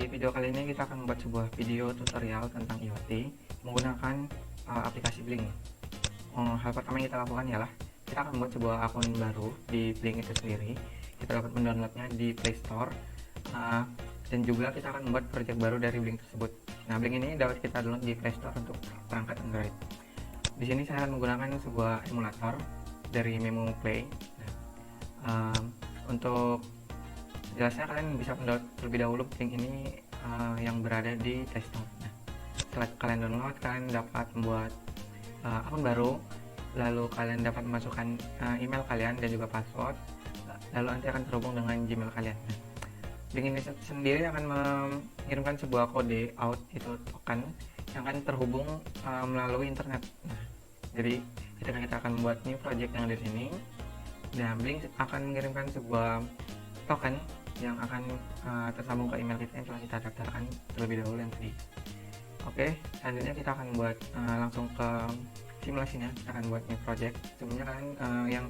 video kali ini kita akan membuat sebuah video tutorial tentang IoT menggunakan aplikasi Blink. Hal pertama yang kita lakukan ialah kita akan membuat sebuah akun baru di Blink itu sendiri. Kita dapat mendownloadnya di Play Store, dan juga kita akan membuat project baru dari Blink tersebut. Nah, Blink ini dapat kita download di Play Store untuk perangkat Android. Di sini saya akan menggunakan sebuah emulator dari Memo Play. Untuk jelasnya kalian bisa mendownload terlebih dahulu Blink ini yang berada di Play Store. Nah, setelah kalian download, kalian dapat membuat akun baru, lalu kalian dapat memasukkan email kalian dan juga password, lalu nanti akan terhubung dengan Gmail kalian. Nah, Blink ini sendiri akan mengirimkan sebuah kode out, itu token yang akan terhubung melalui internet. Nah, jadi ketika kita akan membuat new project yang di sini, nah Blink akan mengirimkan sebuah token yang akan tersambung ke email kita yang telah kita daftarkan terlebih dahulu yang tadi. Oke, selanjutnya kita akan buat langsung ke simulasinya. Kita akan buat new project. Sebelumnya kalian yang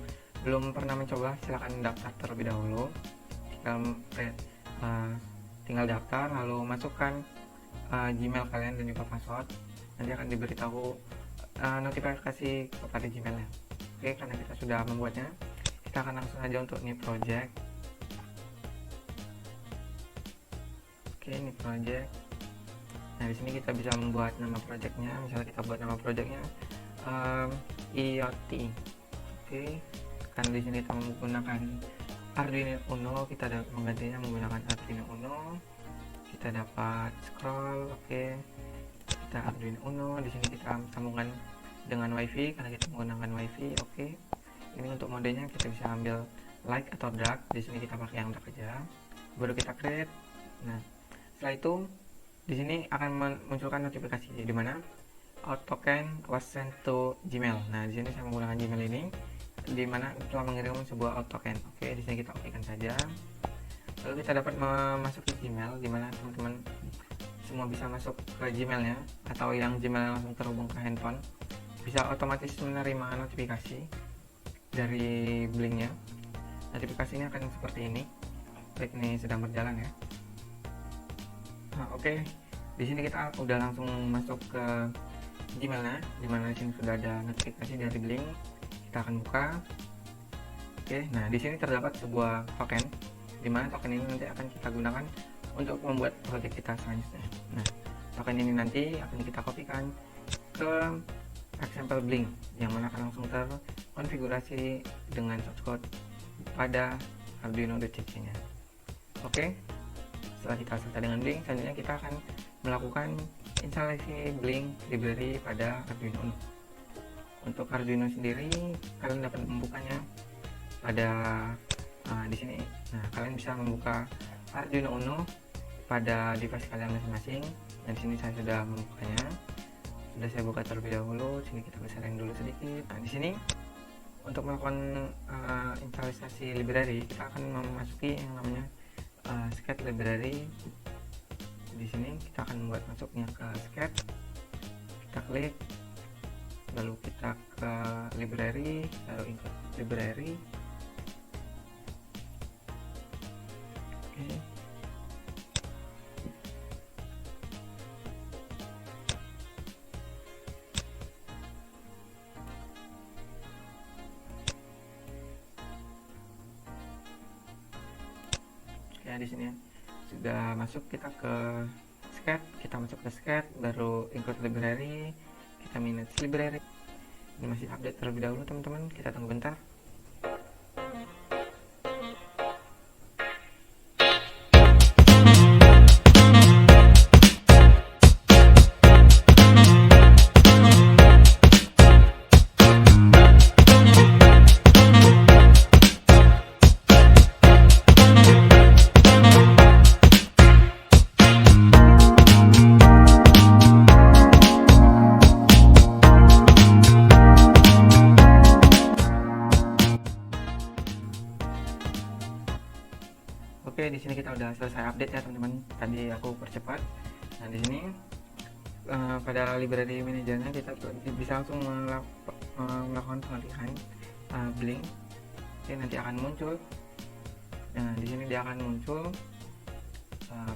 belum pernah mencoba, silahkan daftar terlebih dahulu. Tinggal daftar, lalu masukkan Gmail kalian dan juga password. Nanti akan diberitahu notifikasi kepada Gmailnya. Oke, karena kita sudah membuatnya, kita akan langsung aja untuk new project. Ini project. Nah, di sini kita bisa membuat nama projectnya. Misalnya kita buat nama projectnya IoT. Oke, karena di sini kita menggunakan Arduino Uno, kita dapat menggantinya menggunakan Arduino Uno. Kita dapat scroll. Oke, kita Arduino Uno. Di sini kita sambungkan dengan WiFi karena kita menggunakan WiFi. Oke, ini untuk modenya kita bisa ambil like atau drag. Di sini kita pakai yang drag aja. Baru kita create. Nah, setelah itu di sini akan memunculkan notifikasi di mana out token was sent to Gmail. Nah, di sini saya menggunakan Gmail ini di mana telah mengirim sebuah out token. Oke, di sini kita okekan saja. Lalu kita dapat memasuki Gmail di mana teman-teman semua bisa masuk ke Gmailnya, atau yang Gmail langsung terhubung ke handphone bisa otomatis menerima notifikasi dari Blinknya. Notifikasinya akan seperti ini. Klik ini sedang berjalan ya. Nah, oke, di sini kita udah langsung masuk ke Gmailnya, dimana di sini sudah ada notifikasi dari Blink. Kita akan buka. Oke, nah di sini terdapat sebuah token, dimana token ini nanti akan kita gunakan untuk membuat project kita selanjutnya. Nah, token ini nanti akan kita kopikan ke example Blink, yang mana akan langsung terkonfigurasi dengan source code pada Arduino.cc-nya. Oke. Setelah kita selesai dengan Blink, selanjutnya kita akan melakukan instalasi Blink library pada Arduino Uno. Untuk Arduino sendiri, kalian dapat membukanya pada di sini. Nah, kalian bisa membuka Arduino Uno pada device kalian masing-masing. Dan di sini saya sudah membukanya. Sudah saya buka terlebih dahulu. Sini kita besarin dulu sedikit. Nah, di sini untuk melakukan instalasi library, kita akan memasuki yang namanya sketch library. Di sini kita akan membuat masuknya ke sketch. Kita klik, lalu kita ke library, lalu include library. Oke. Ya, di sini sudah masuk, kita ke sketch, kita masuk ke sketch, baru include library, kita manage library. Ini masih update terlebih dahulu teman-teman, kita tunggu bentar. Oke, di sini kita udah selesai update ya teman-teman. Tadi aku percepat. Nah, di sini pada library manajernya kita bisa langsung melakukan pengalihan Blink. Oke, nanti akan muncul. Nah, di sini dia akan muncul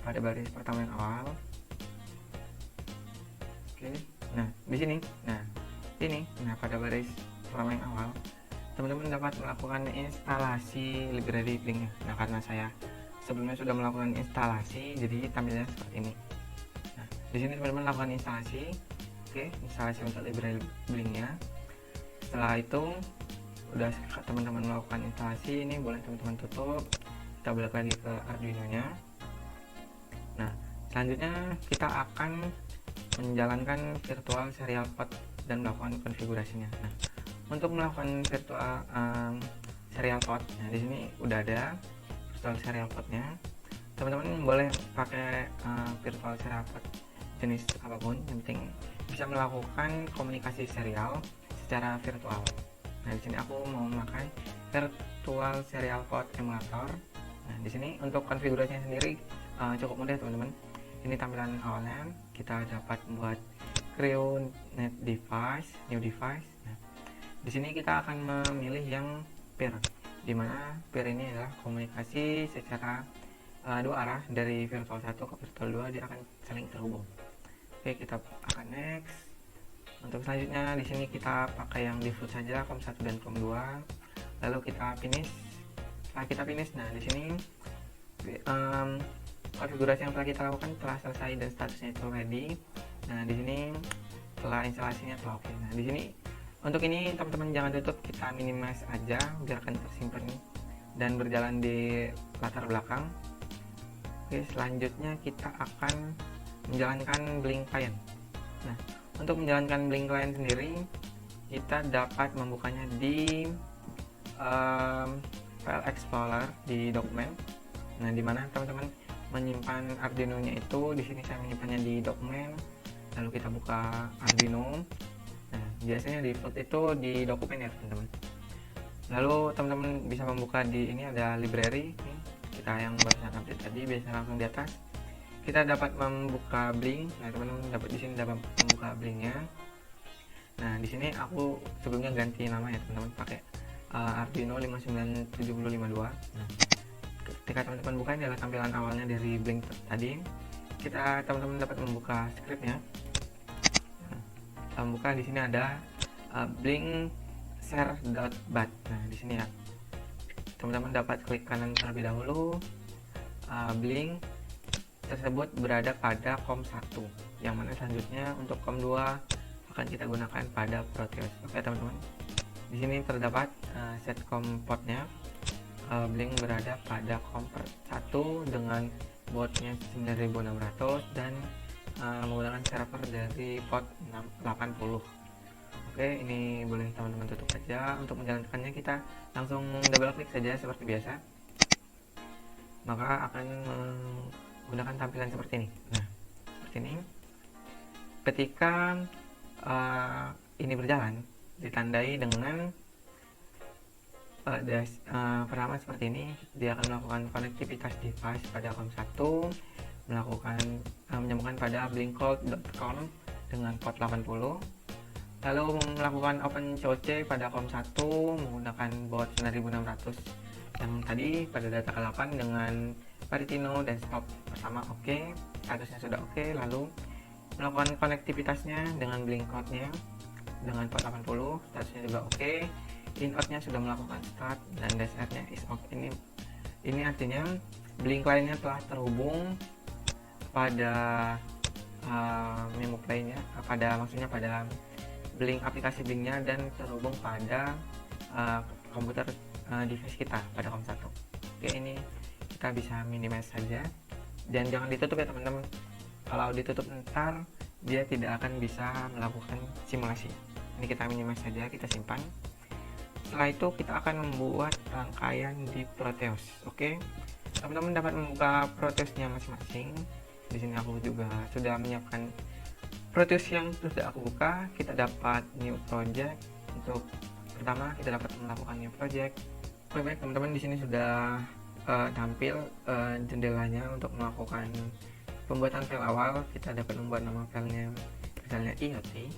pada baris pertama yang awal. Oke, nah di sini, nah pada baris pertama yang awal teman-teman dapat melakukan instalasi library Blink. Nah karena saya sebelumnya sudah melakukan instalasi, jadi tampilannya seperti ini. Nah di sini teman-teman lakukan instalasi. Oke, instalasi untuk library Blink-nya. Setelah itu udah teman-teman melakukan instalasi, ini boleh teman-teman tutup. Kita balik lagi ke Arduino-nya. Nah selanjutnya kita akan menjalankan virtual serial port dan melakukan konfigurasinya. Nah untuk melakukan virtual serial port, nah di sini udah ada virtual serial portnya. Teman-teman boleh pakai virtual serial port jenis apapun, yang penting bisa melakukan komunikasi serial secara virtual. Nah di sini aku mau memakai virtual serial port emulator. Nah di sini untuk konfigurasinya sendiri cukup mudah teman-teman. Ini tampilan awalnya, kita dapat membuat create new device. Nah, di sini kita akan memilih yang peer, dimana peer ini adalah komunikasi secara dua arah dari virtual 1 ke virtual 2, dia akan saling terhubung. Oke, kita akan next. Untuk selanjutnya di sini kita pakai yang default saja, COM1 dan COM2. Lalu kita finish. Setelah kita finish, nah di sini konfigurasi yang telah kita lakukan telah selesai dan statusnya itu ready. Nah di sini setelah instalasinya telah oke. Nah di sini untuk ini teman-teman jangan tutup, kita minimize aja biarkan tersimpan dan berjalan di latar belakang. Oke, selanjutnya kita akan menjalankan Blink Client. Nah untuk menjalankan Blink Client sendiri kita dapat membukanya di file explorer di dokumen. Nah dimana teman-teman menyimpan Arduino-nya itu, di sini saya menyimpannya di dokumen. Lalu kita buka Arduino. Nah, biasanya default itu di dokumen ya, teman-teman. Lalu teman-teman bisa membuka di ini ada library. Kita yang barusan update tadi, biasanya langsung di atas. Kita dapat membuka Blink. Nah, teman-teman dapat di sini dapat membuka Blink-nya. Nah, di sini aku sebelumnya ganti nama ya, teman-teman, pakai Arduino 59752. Nah, ketika teman-teman buka, ini adalah tampilan awalnya dari Blink tadi. Teman-teman dapat membuka scriptnya. Nah, membuka di sini ada blink share.bat. Nah di sini ya teman-teman dapat klik kanan terlebih dahulu. Blink tersebut berada pada COM1, yang mana selanjutnya untuk COM2 akan kita gunakan pada Proteus. Oke teman-teman, di sini terdapat set COM portnya. Blink berada pada COM1 dengan boardnya 9600 dan menggunakan server dari port 80. Oke, ini boleh teman-teman tutup saja. Untuk menjalankannya kita langsung double klik saja seperti biasa, maka akan menggunakan tampilan seperti ini. Nah seperti ini. Ketika ini berjalan ditandai dengan pertama seperti ini, dia akan melakukan konektivitas device pada COM1, menyambungkan pada blinkcode.com dengan port 80, lalu melakukan open COC pada COM1 menggunakan board 9600 yang tadi pada data ke-8 dengan Paritino dan stop pertama oke, statusnya sudah oke. Lalu melakukan konektivitasnya dengan blinkcode-nya dengan port 80, statusnya juga oke. Inputnya sudah melakukan start dan dasarnya is off. Ini artinya Blink client-nya telah terhubung pada memo play-nya, maksudnya pada Blink aplikasi Blink-nya, dan terhubung pada komputer device kita pada COM1. Oke, ini kita bisa minimize saja dan jangan ditutup ya teman-teman. Kalau ditutup ntar dia tidak akan bisa melakukan simulasi. Ini kita minimize saja, kita simpan. Setelah itu kita akan membuat rangkaian di Proteus. Oke, teman-teman dapat membuka Proteusnya masing-masing. Di sini aku juga sudah menyiapkan Proteus yang sudah aku buka. Kita dapat new project. Untuk pertama kita dapat melakukan new project. Oke, baik teman-teman, di sini sudah tampil jendelanya untuk melakukan pembuatan file awal. Kita dapat membuat nama filenya misalnya IoT.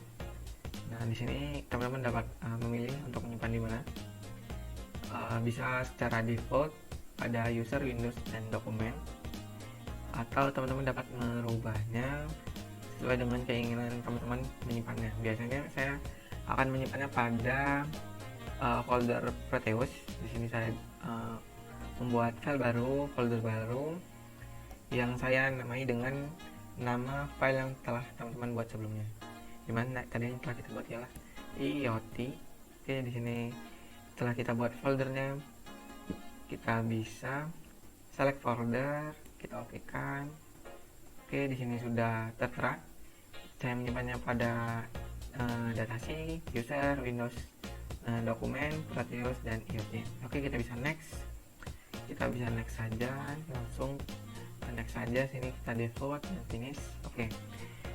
Nah, di sini teman-teman dapat memilih untuk menyimpan di mana. Bisa secara default pada user, Windows, dan dokumen. atau teman-teman dapat merubahnya sesuai dengan keinginan teman-teman menyimpannya. Biasanya saya akan menyimpannya pada folder Proteus. Di sini saya membuat file baru, folder baru yang saya namai dengan nama file yang telah teman-teman buat sebelumnya. Dimana tadi yang telah kita buat ialah IoT. Oke, di sini setelah kita buat foldernya, kita bisa select folder, kita okekan. Oke, di sini sudah tertera. Saya menyimpannya pada datasheet, user, Windows, dokumen, Proteus, dan IoT. Oke, kita bisa next. Kita bisa next saja, langsung next saja. Sini kita default dan finish. Oke,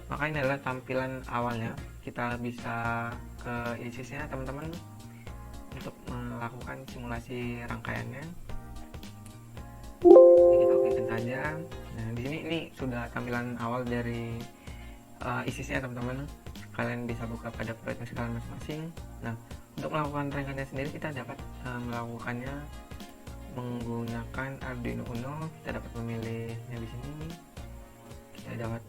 maka ini adalah tampilan awalnya. Kita bisa ke ISIS-nya teman-teman untuk melakukan simulasi rangkaiannya. Kita okekan saja. Nah, di sini ini sudah tampilan awal dari ISIS-nya teman-teman. Kalian bisa buka pada proyek kalian masing-masing. Nah, untuk melakukan rangkaiannya sendiri kita dapat melakukannya menggunakan Arduino Uno. Kita dapat memilihnya di sini. Kita dapat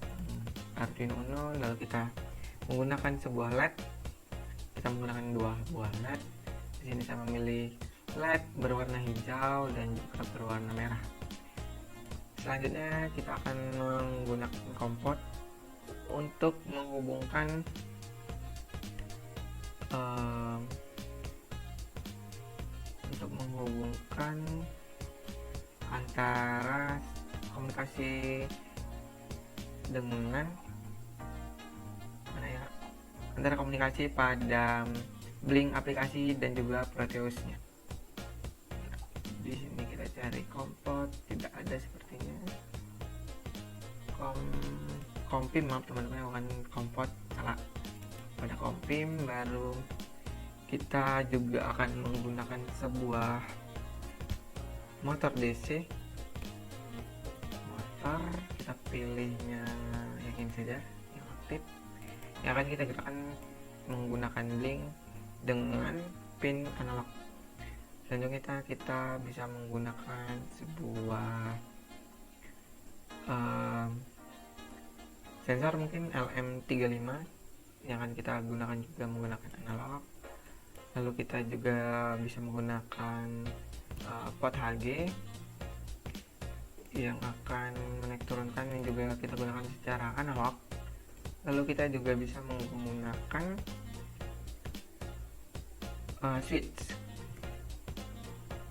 Arduino Uno, lalu kita menggunakan sebuah LED. Kita menggunakan dua buah LED. Di sini saya memilih LED berwarna hijau dan juga berwarna merah. Selanjutnya kita akan menggunakan kompot untuk menghubungkan antara komunikasi dengan antara komunikasi pada Blink aplikasi dan juga Proteusnya. Di sini kita cari kompot, tidak ada sepertinya. Kompim, maaf teman-teman, bukan kompot, salah. Pada kompim baru kita juga akan menggunakan sebuah motor DC. Motor, kita pilihnya yakin saja yang aktif. Yang akan kita gerakan menggunakan Blink dengan pin analog. Selanjutnya kita bisa menggunakan sebuah sensor mungkin LM35 yang akan kita gunakan juga menggunakan analog. Lalu kita juga bisa menggunakan pot HG yang akan menaik turunkan yang juga kita gunakan secara analog. Lalu kita juga bisa menggunakan switch.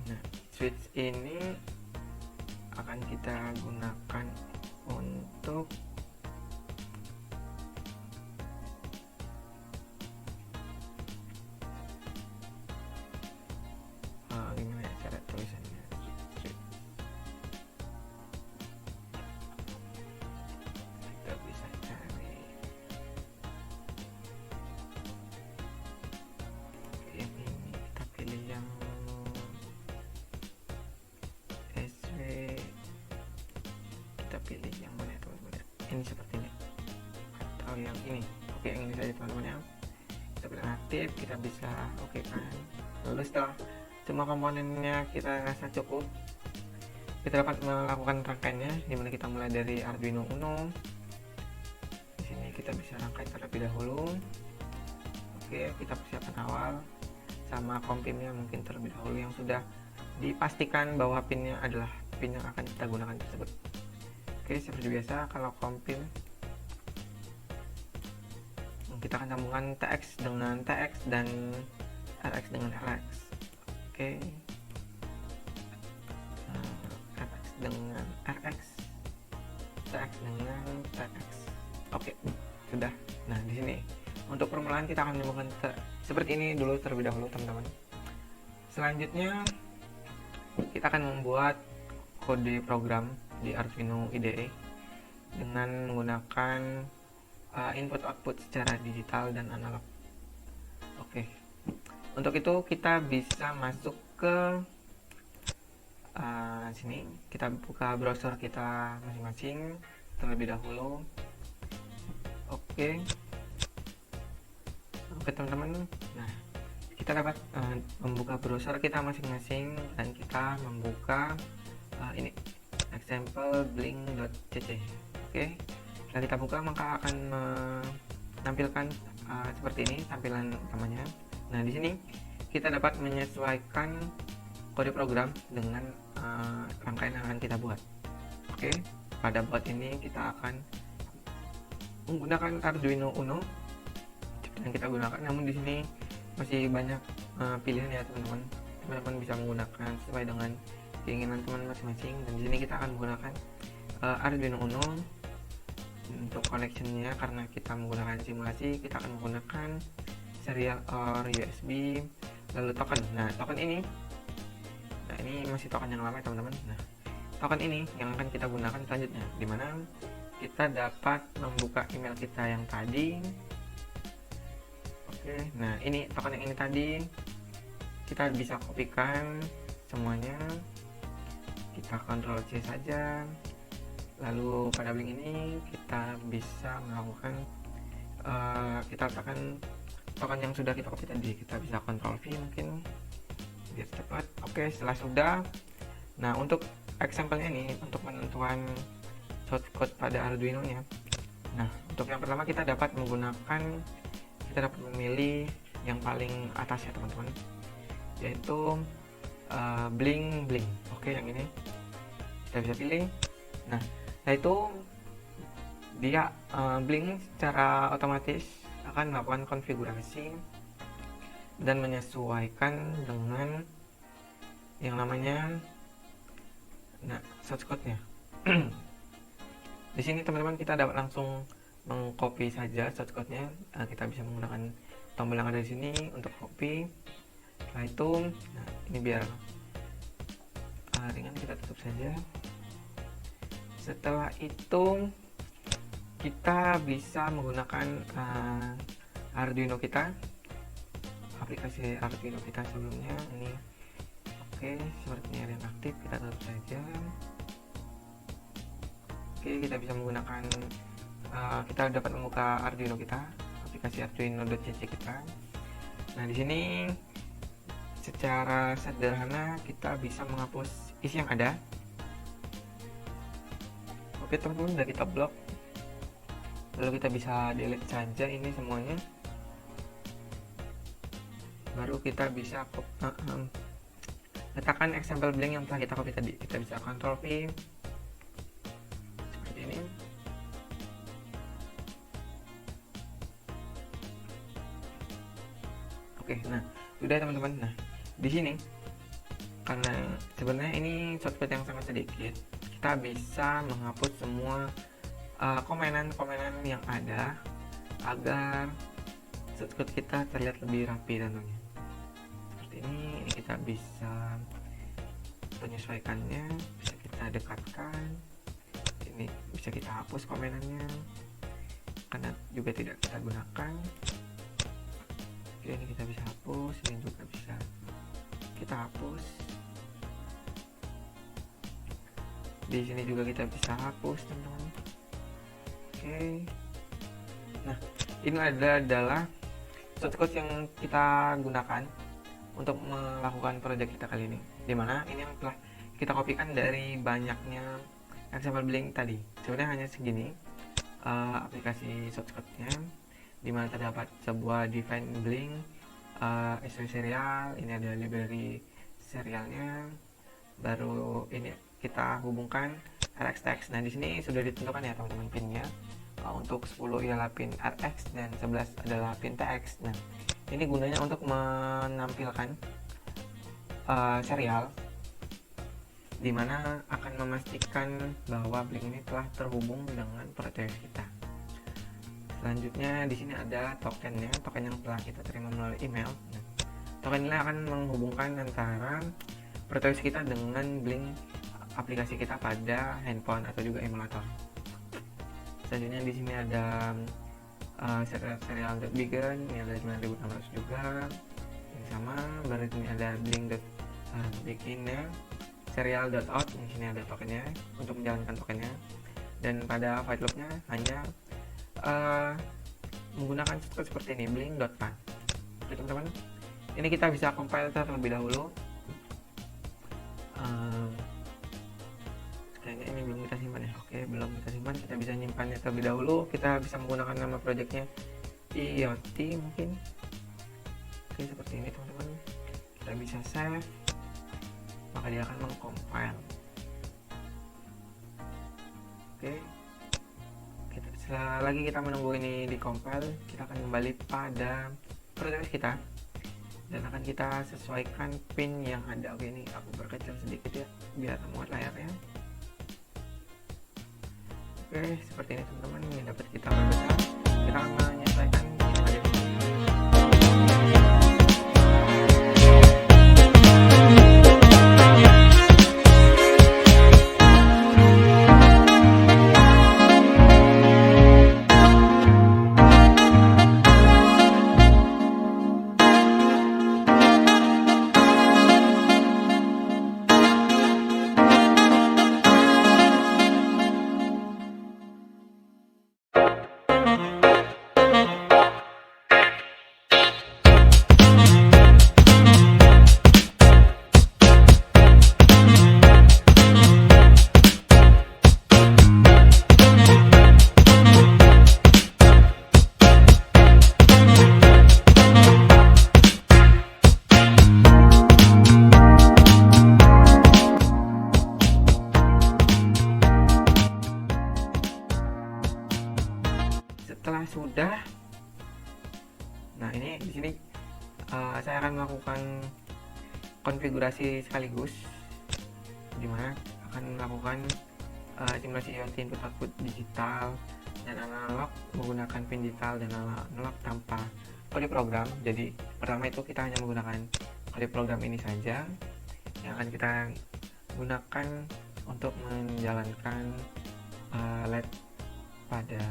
Nah, switch ini akan kita gunakan untuk gimana ya cara tulisannya? Kita bisa cari yang ini, kita pilih yang SW, kita pilih yang mana teman-teman ya? Ini sepertinya, atau yang ini. Oke, yang ini saja teman-teman ya. Kita pilih aktif, kita bisa oke kan. Lalu setelah semua komponennya kita rasa cukup, kita dapat melakukan rangkaiannya, dimana kita mulai dari Arduino Uno. Di sini kita bisa rangkai terlebih dahulu. Oke, kita persiapan awal sama kompimnya mungkin terlebih dahulu yang sudah dipastikan bahwa pinnya adalah pin yang akan kita gunakan tersebut. Oke, seperti biasa kalau kompim kita akan sambungkan TX dengan TX dan RX dengan RX. Oke, RX dengan RX, TX dengan TX. Oke, sudah. Nah, di sini untuk permulaan kita akan menemukan seperti ini dulu terlebih dahulu teman-teman. Selanjutnya kita akan membuat kode program di Arduino IDE dengan menggunakan input output secara digital dan analog. Oke, untuk itu kita bisa masuk ke sini, kita buka browser kita masing-masing terlebih dahulu. Oke, teman-teman. Nah, kita dapat membuka browser kita masing-masing dan kita membuka ini example blink.cc. Oke, setelah kita buka maka akan menampilkan seperti ini tampilan utamanya. Nah, di sini kita dapat menyesuaikan kode program dengan rangkaian yang akan kita buat. Oke, pada buat ini kita akan menggunakan Arduino Uno yang kita gunakan, namun di sini masih banyak pilihan ya teman-teman. Teman-teman bisa menggunakan sesuai dengan keinginan teman masing-masing. Dan di sini kita akan menggunakan Arduino Uno untuk connectionnya, karena kita menggunakan simulasi. Kita akan menggunakan serial or USB, lalu token. Nah, token ini, ini masih token yang lama ya teman-teman. Nah, token ini yang akan kita gunakan selanjutnya, dimana kita dapat membuka email kita yang tadi. Oke, nah ini token yang ini tadi kita bisa kopikan semuanya, kita Ctrl C saja. Lalu pada link ini kita bisa melakukan kita letakkan token yang sudah kita copy tadi. Kita bisa Ctrl V mungkin biar cepat. Oke, setelah sudah, nah untuk example ini untuk penentuan shortcut pada Arduino nya. Nah, untuk yang pertama kita dapat memilih yang paling atas ya teman-teman, yaitu blink. Oke, yang ini kita bisa pilih. Nah, itu dia blink secara otomatis akan melakukan konfigurasi dan menyesuaikan dengan yang namanya shortcutnya. Di sini teman-teman kita dapat langsung mengcopy saja shortcutnya. Kita bisa menggunakan tombol yang ada di sini untuk copy. Setelah itu, nah ini biar ringan, kita tutup saja. Setelah itu kita bisa menggunakan Arduino kita, aplikasi Arduino kita sebelumnya ini. Oke, sepertinya ada yang aktif, kita tutup saja. Oke, kita bisa menggunakan kita dapat membuka Arduino kita, aplikasi Arduino.cc kita. Nah, di sini secara sederhana kita bisa menghapus isi yang ada. Oke teman-teman, udah kita blok, lalu kita bisa delete saja ini semuanya. Baru kita bisa letakkan example blink yang telah kita copy tadi. Kita bisa Ctrl V seperti ini. Oke, nah sudah teman-teman. Nah, di sini karena sebenarnya ini shortcut yang sangat sedikit, kita bisa menghapus semua komenan-komenan yang ada agar shortcut kita terlihat lebih rapi tentunya. Seperti ini kita bisa menyesuaikannya, bisa kita dekatkan. Ini bisa kita hapus komenannya karena juga tidak kita gunakan. Oke, ini kita bisa hapus, ini juga bisa kita hapus. Di sini juga kita bisa hapus teman-teman. Oke, nah ini adalah shortcut yang kita gunakan untuk melakukan project kita kali ini, dimana ini yang telah kita kopikan dari banyaknya example blink tadi. Sebenarnya hanya segini aplikasi shortcutnya, dimana terdapat sebuah define blink, serial, ini ada library serialnya, baru ini kita hubungkan RxTX. Nah, di sini sudah ditentukan ya teman-teman pinnya. Untuk 10 ialah pin RX dan 11 adalah pin TX. Nah, ini gunanya untuk menampilkan serial, dimana akan memastikan bahwa blink ini telah terhubung dengan proteus kita. Selanjutnya di sini ada tokennya, token yang telah kita terima melalui email. Nah, token ini akan menghubungkan antara proteus kita dengan blink aplikasi kita pada handphone atau juga emulator. Selanjutnya di sini ada serial.begin, ini ada 9600 juga, yang sama. Baru ini ada blink.beginnya, serial.out, di sini ada tokennya untuk menjalankan tokennya. Dan pada white loopnya hanya menggunakan shortcut seperti ini, blink.pan. Oke teman-teman, ini kita bisa compile terlebih dahulu. Kayaknya bisa nyimpannya terlebih dahulu. Kita bisa menggunakan nama projectnya IoT mungkin. Oke, seperti ini teman-teman. Kita bisa save, maka dia akan mengcompile. Oke, setelah lagi kita menunggu ini di compile, kita akan kembali pada proses kita dan akan kita sesuaikan pin yang ada. Oke, ini aku perkecil sedikit ya biar muat layarnya. Oke, seperti ini teman-teman. Ini dapat kita perbesar. Kita akan menyesuaikan pin yang ada di sini. Setelah sudah, nah ini di sini saya akan melakukan konfigurasi sekaligus, dimana akan melakukan simulasi IoT input output digital dan analog menggunakan pin digital dan analog tanpa kode program. Jadi pertama itu kita hanya menggunakan kode program ini saja yang akan kita gunakan untuk menjalankan LED pada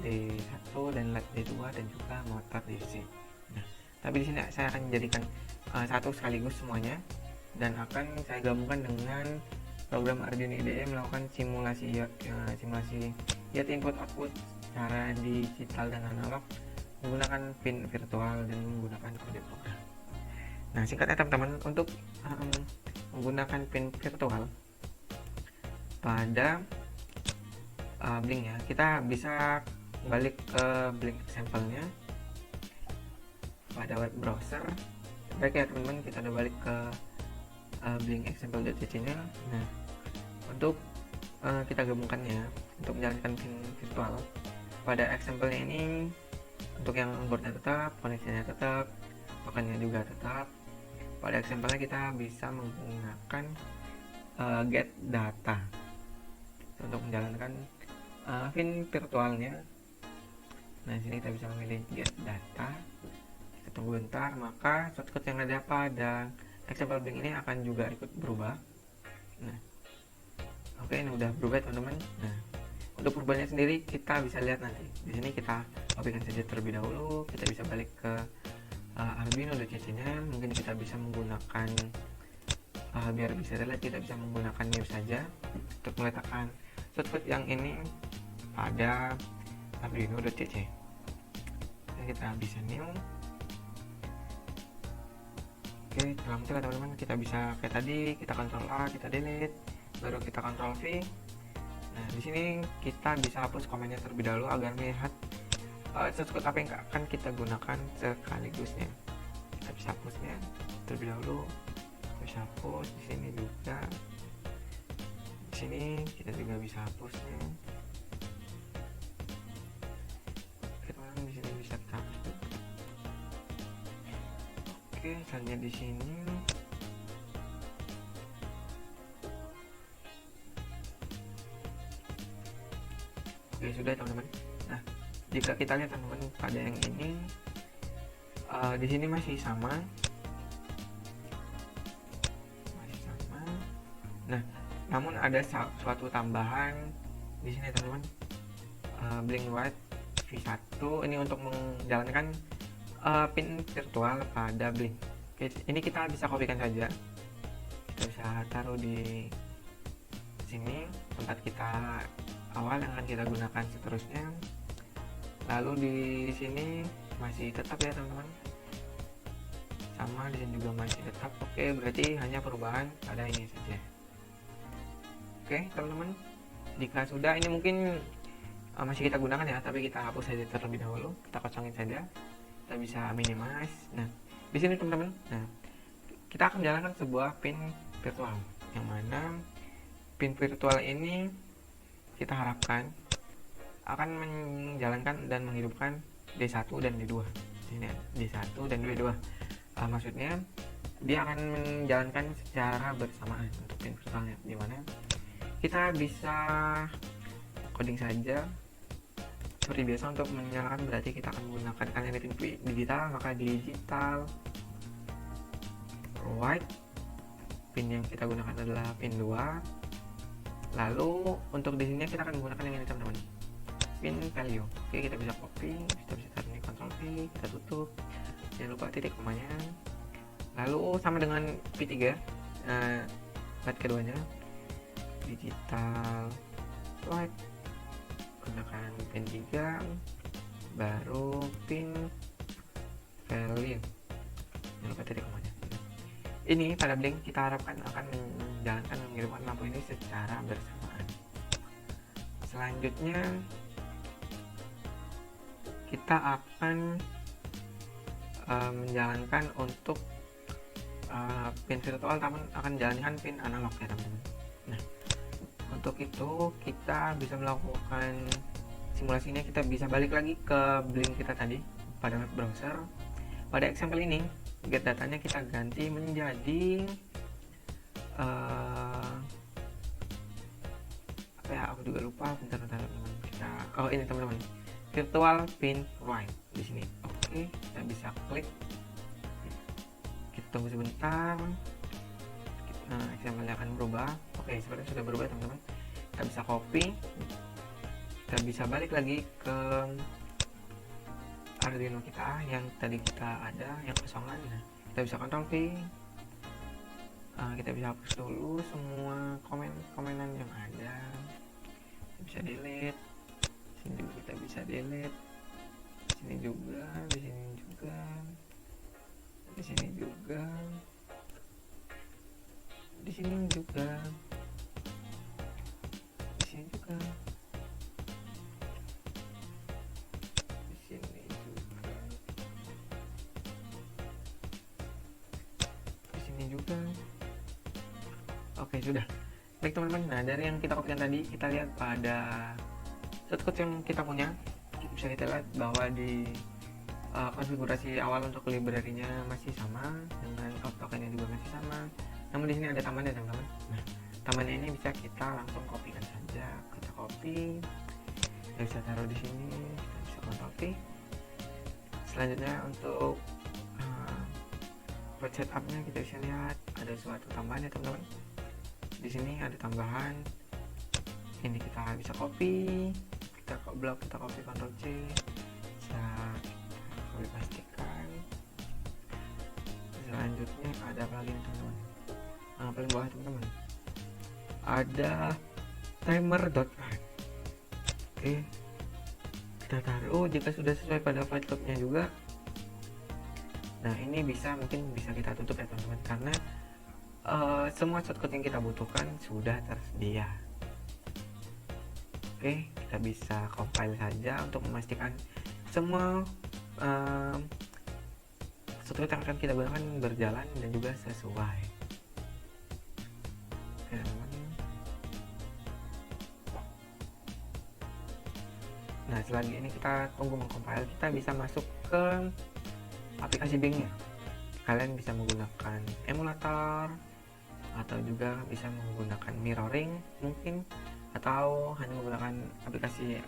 D1 dan LED D2 dan juga motor DC. Nah, tapi di sini saya akan menjadikan satu sekaligus semuanya dan akan saya gabungkan dengan program Arduino IDE melakukan simulasi IoT input output secara digital dan analog menggunakan pin virtual dan menggunakan kode program. Nah, singkatnya teman-teman, untuk menggunakan pin virtual pada Blink ya, kita bisa balik ke Blink example-nya pada web browser. Baik ya teman-teman, kita udah balik ke Blink example.cc-nya. Nah, untuk kita gabungkannya untuk menjalankan pin virtual pada example-nya ini, untuk yang boardnya tetap, koneksinya tetap, tokennya juga tetap. Pada example-nya kita bisa menggunakan get data untuk menjalankan pin virtualnya. Nah, di sini kita bisa memilih get data. Kita tunggu bentar, maka shortcut yang ada pada example Blink ini akan juga ikut berubah. Nah, oke, ini udah berubah teman-teman. Nah, untuk perubahannya sendiri kita bisa lihat nanti. Di sini kita copykan saja terlebih dahulu. Kita bisa balik ke Arduino.cc-nya. Mungkin kita bisa menggunakan biar bisa terlihat, kita bisa menggunakan new saja untuk meletakkan shortcut yang ini pada Arduino.cc. Kita bisa new. Oke, setelah muncul teman-teman, kita bisa kayak tadi, kita Ctrl A, kita delete, baru kita Ctrl V. Nah, di sini kita bisa hapus komennya terlebih dahulu agar melihat shortcut apa yang akan kita gunakan sekaligusnya. Kita bisa hapusnya terlebih dahulu. Kita bisa hapus di sini juga. Di sini kita juga bisa hapusnya. Oke, teman-teman, di sini bisa kita hapus juga. Oke, misalnya di sini oke, sudah teman-teman. Nah, jika kita lihat teman-teman pada yang ini di sini masih sama. Nah, namun ada suatu tambahan di sini teman-teman, Blink White V1 ini untuk menjalankan pin virtual pada Blink. Oke, ini kita bisa kopikan saja. Kita bisa taruh di sini tempat kita awal yang akan kita gunakan seterusnya. Lalu di sini masih tetap ya teman-teman, sama di sini juga masih tetap. Oke, berarti hanya perubahan pada ini saja. Oke teman-teman, jika sudah, ini mungkin masih kita gunakan ya, tapi kita hapus saja terlebih dahulu, kita kosongin saja, kita bisa minimize. Nah di sini teman-teman, nah kita akan jalankan sebuah pin virtual, yang mana pin virtual ini kita harapkan akan menjalankan dan menghidupkan D1 dan D2. Sini D1 dan D2. Maksudnya dia akan menjalankan secara bersamaan untuk pin virtualnya, dimana kita bisa coding saja seperti biasa. Untuk menyalakan berarti kita akan menggunakan, karena ini pin digital, maka digital white. Pin yang kita gunakan adalah pin 2. Lalu untuk di sini kita akan menggunakan yang ini teman-teman, pin value. Oke, kita bisa copy, kita bisa taruh ini, Ctrl V, kita tutup, jangan lupa titik komanya. Lalu sama dengan P3, part keduanya digital white, gunakan pin 3, baru pin value, jangan lupa titik komanya. Ini pada blink kita harapkan akan menjalankan mengirimkan lampu ini secara bersamaan. Selanjutnya kita akan menjalankan untuk pin virtual, namun akan jalankan pin analog ya teman-teman. Nah untuk itu kita bisa melakukan simulasinya, kita bisa balik lagi ke blink kita tadi pada web browser. Pada example ini get datanya kita ganti menjadi apa ya, aku juga lupa, bentar teman-teman. Oh ini teman-teman, virtual pin right di sini. Oke, kita bisa klik, kita tunggu sebentar. Example akan berubah. Oke, sepertinya sudah berubah teman-teman. Kita bisa copy, kita bisa balik lagi ke Arduino kita yang tadi kita ada yang kosongan. Nah, kita bisa Ctrl V, kita bisa hapus dulu semua komenan yang ada, kita bisa delete. Sini juga kita bisa delete, sini juga, di sini juga, di sini juga, di sini juga, di sini juga, di sini juga, di sini juga. Oke, sudah. Baik teman-teman, nah dari yang kita kopikan tadi, kita lihat pada shortcut yang kita punya, bisa kita lihat bahwa di konfigurasi awal untuk library-nya masih sama, dengan tokennya juga masih sama. Namun di sini ada tamannya teman-teman. Nah, tamannya ini bisa kita langsung kopikan saja. Kita copy, kita bisa taruh di sini, kita bisa Ctrl V. Selanjutnya untuk buat setupnya kita bisa lihat ada suatu tambahan ya teman-teman. Di sini ada tambahan. Ini kita bisa copy, kita blok, kita copy Ctrl C, bisa kita pastikan. Selanjutnya ada apa lagi teman-teman? Paling bawah teman-teman ada timer.run. Oke, kita taruh jika sudah sesuai pada file loopnya juga. Nah ini mungkin bisa kita tutup ya teman-teman, karena semua shortcut yang kita butuhkan sudah tersedia. Oke, kita bisa compile saja untuk memastikan semua shortcut yang akan kita gunakan berjalan dan juga sesuai. Oke, nah selagi ini kita tunggu mengcompile, kita bisa masuk ke aplikasi Bing-nya. Kalian bisa menggunakan emulator atau juga bisa menggunakan mirroring mungkin, atau hanya menggunakan aplikasi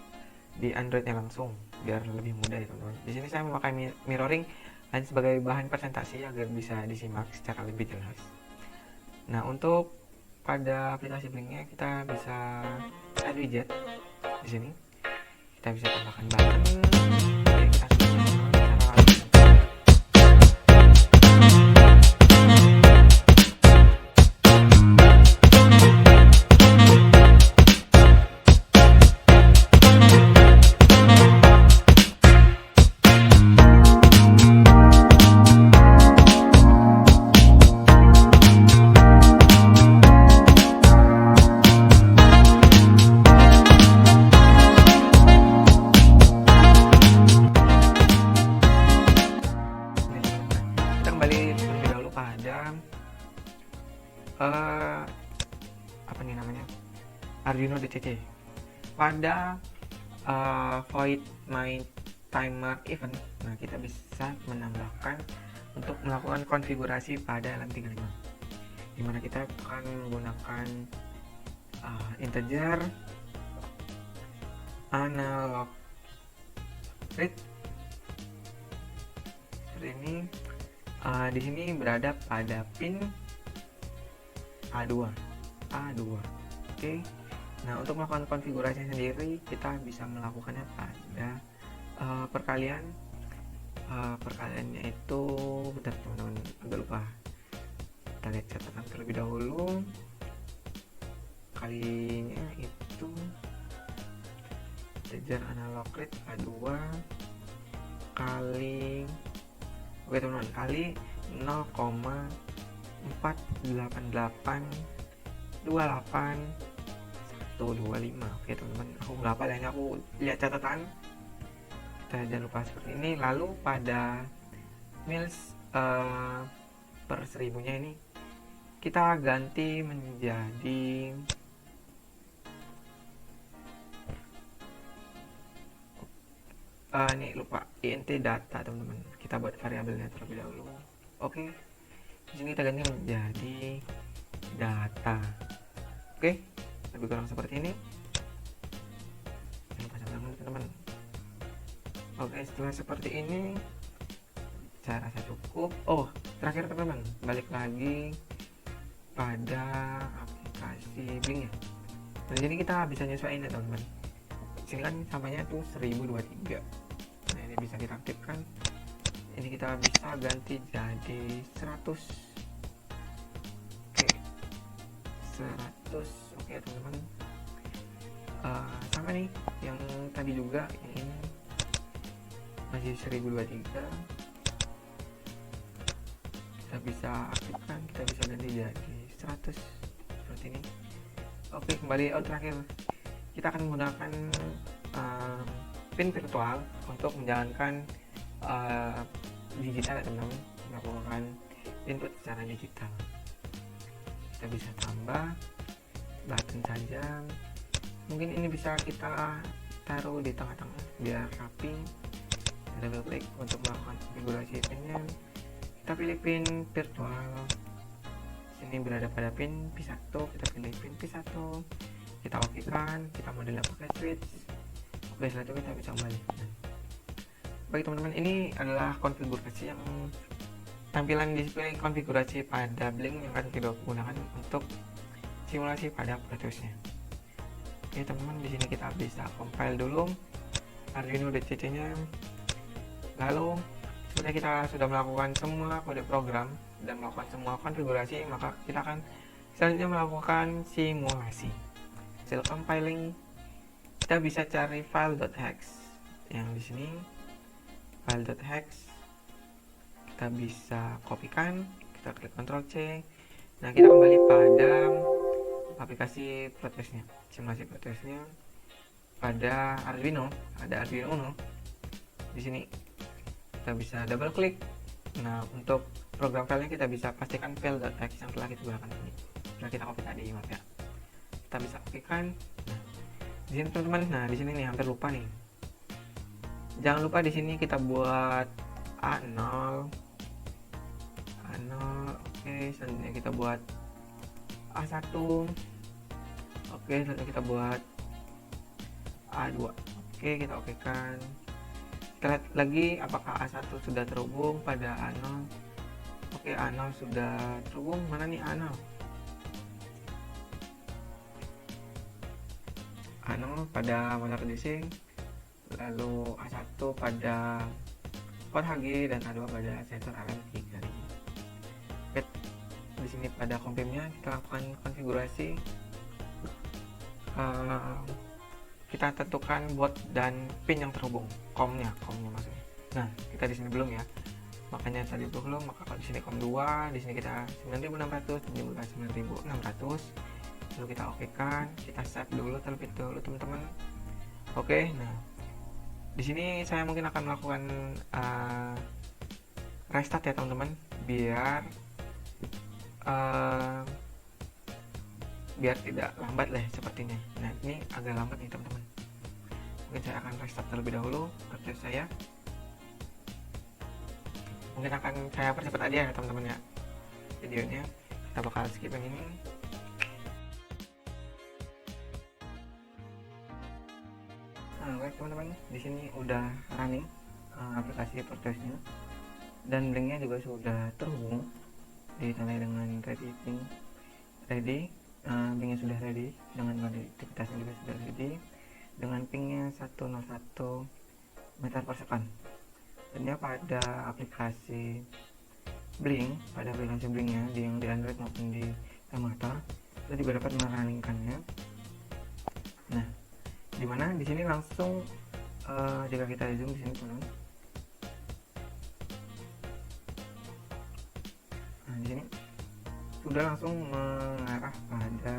di Androidnya langsung biar lebih mudah ya teman-teman. Di sini saya memakai mirroring hanya sebagai bahan presentasi agar bisa disimak secara lebih jelas. Nah untuk pada aplikasi Blink-nya kita bisa add widget di sini. Kita bisa tambahkan button. Oke, kita nih namanya, Arduino DCC. Pada void my timer event, nah kita bisa menambahkan untuk melakukan konfigurasi pada LM35, dimana kita akan menggunakan integer, analog read seperti ini. Di sini berada pada pin A2. Oke. Nah, untuk melakukan konfigurasi sendiri kita bisa melakukannya pada perkalian. Perkaliannya itu, bentar teman-teman, agak lupa. Kita lihat catatan terlebih dahulu. Kalinya itu integer analog read A2 kali, oke teman-teman, kali 0,48828 oke teman-teman, aku berapa lainnya, aku lihat catatan. Kita jangan lupa seperti ini. Lalu pada mils per 1000-nya ini kita ganti menjadi ini lupa, int data teman-teman, kita buat variabelnya terlebih dahulu. Oke, di sini kita ganti menjadi data. Oke, lebih kurang seperti ini. Jangan lupa tangan teman-teman. Oke, setelah seperti ini saya rasa cukup. Oh, terakhir teman-teman, balik lagi pada aplikasi Blink ya. Nah, jadi kita bisa nyesuaiin ya teman-teman. Sini kan samanya tuh 1023. Nah, ini bisa kita aktifkan. Ini kita bisa ganti jadi 100. Oke, 100. Oke teman-teman, sama nih yang tadi juga, yang ini masih 1023. Kita bisa aktifkan, kita bisa ganti jadi 100 seperti ini. Oke, kembali terakhir kita akan menggunakan pin virtual untuk menjalankan digital ya teman-teman, melakukan input secara digital. Kita bisa tambah button saja, mungkin ini bisa kita taruh di tengah-tengah biar rapi. Double klik untuk melakukan konfigurasi pinnya, kita pilih pin virtual. Sini berada pada pin P1, kita pilih pin P1, kita oke kan, kita modelnya pakai switch. Oke, setelah itu kita bisa kembali. Baik teman-teman, ini adalah konfigurasi yang tampilan display konfigurasi pada Blink yang akan kita gunakan untuk simulasi pada Proteusnya. Oke teman-teman, di sini kita bisa compile dulu Arduino DCC-nya. Lalu setelah kita sudah melakukan semua kode program dan melakukan semua konfigurasi, maka kita akan selanjutnya melakukan simulasi. Setelah compiling, kita bisa cari file.hex yang di sini. File.hex kita bisa kopikan, kita klik Ctrl C. Nah, kita kembali pada aplikasi Proteusnya, simulasi Proteusnya pada Arduino, ada Arduino Uno. Di sini kita bisa double klik. Nah, untuk program filenya kita bisa pastikan file.hex yang telah kita gunakan ini. Setelah kita copy tadi, maaf ya. Kita bisa kopikan. Nah, di sini teman-teman, nah di sini nih hampir lupa nih. Jangan lupa di sini kita buat A0. Oke, selanjutnya kita buat A1. Oke, selanjutnya kita buat A2. Oke, kita okekan. Kita lihat lagi apakah A1 sudah terhubung pada A0. Oke, A0 sudah terhubung. Mana nih A0? A0 pada motor DC, lalu A1 pada port HG, dan A2 pada sensor RM3. Oke, di sini pada kompimnya kita lakukan konfigurasi. Kita tentukan baut dan pin yang terhubung, COM-nya maksudnya. Nah, kita di sini belum ya, makanya tadi belum. Maka kalau di sini COM 2, di sini kita 9600, di sini 9600. Lalu kita okekan, kita save dulu terlebih dahulu teman-teman. Oke, nah di sini saya mungkin akan melakukan restart ya teman-teman, biar biar tidak lambat lah sepertinya. Nah ini agak lambat nih teman-teman, mungkin saya akan restart terlebih dahulu proses saya. Mungkin akan saya percepat aja ya teman-teman ya videonya, kita bakal skip yang ini. Nah baik teman-teman, di sini udah running aplikasi Portosnya, dan linknya juga sudah terhubung, ditandai dengan ready ping ready. Pingnya sudah ready, dengan konektivitasnya juga sudah ready, dengan pingnya 101 meter per second. Dan ya pada aplikasi Blink, pada aplikasi Blinknya yang di Android maupun di Mata, kita juga dapat merunningkannya. Nah, dimana di sini langsung jika kita zoom di sini teman-teman. Nah, di sini sudah langsung mengarah pada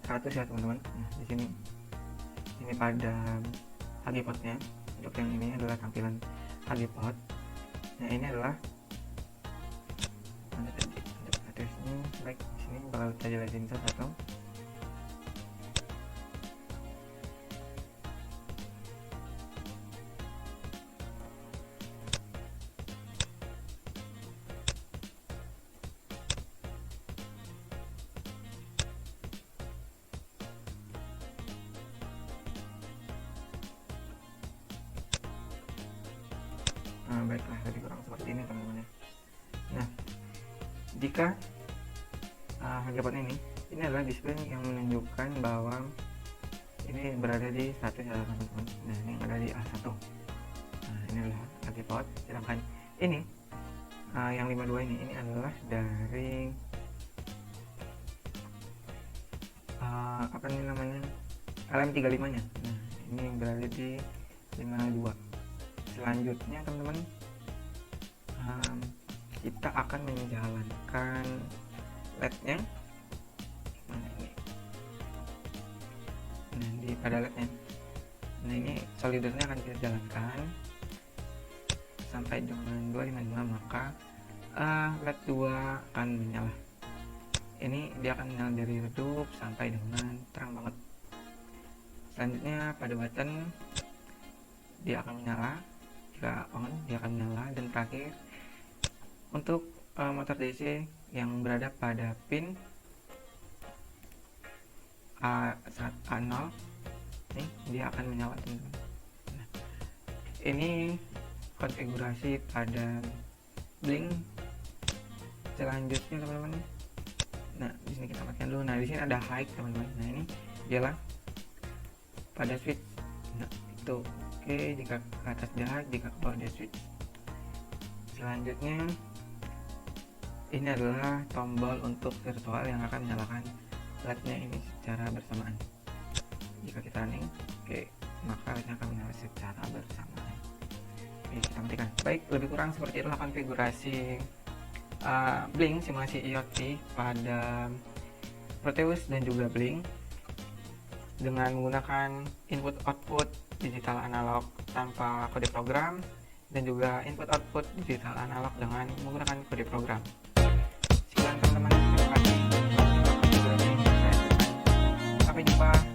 100 ya teman-teman. Nah, di sini pada HGPOT-nya, untuk yang ini adalah tampilan HGPOT. Nah, ini adalah untuk address-nya. Baik, di sini bakal kita jelasin satu-satu. Nah, baiklah, lebih kurang seperti ini teman-teman ya. Nah, jika HGPOT ini adalah display yang menunjukkan bahwa ini berada di status ya teman-teman. Nah, ini ada di A1. Nah, ini adalah HGPOT. Sedangkan ini yang 52 ini adalah dari apa nih namanya, LM35 nya. Nah, ini berada di 52. Selanjutnya teman-teman, kita akan menjalankan LED-nya. Nah, ini. Nah, di pada LED-nya. Nah, ini solidernya akan kita jalankan sampai dengan 255, maka LED 2 akan menyala. Ini dia akan menyala dari redup sampai dengan terang banget. Selanjutnya pada button dia akan menyala, jika on dia akan menyala. Dan terakhir untuk motor DC yang berada pada pin A0 nih, dia akan menyala teman-teman. Nah, ini konfigurasi pada Blink. Selanjutnya teman-teman, nah di sini kita matikan dulu. Nah, di sini ada high teman-teman. Nah, ini dialah pada switch. Nah, itu oke, jika ke atas jahat, jika ke bawah dia switch. Selanjutnya ini adalah tombol untuk virtual yang akan menyalakan LED-nya ini secara bersamaan. Jika kita running, oke, maka LED-nya akan menyala secara bersamaan. Oke, kita matikan. Baik, lebih kurang seperti itulah konfigurasi Blink simulasi IoT pada Proteus dan juga Blink dengan menggunakan input output digital analog tanpa kode program, dan juga input output digital analog dengan menggunakan kode program. Sekian teman-teman, terima kasih. Sampai jumpa.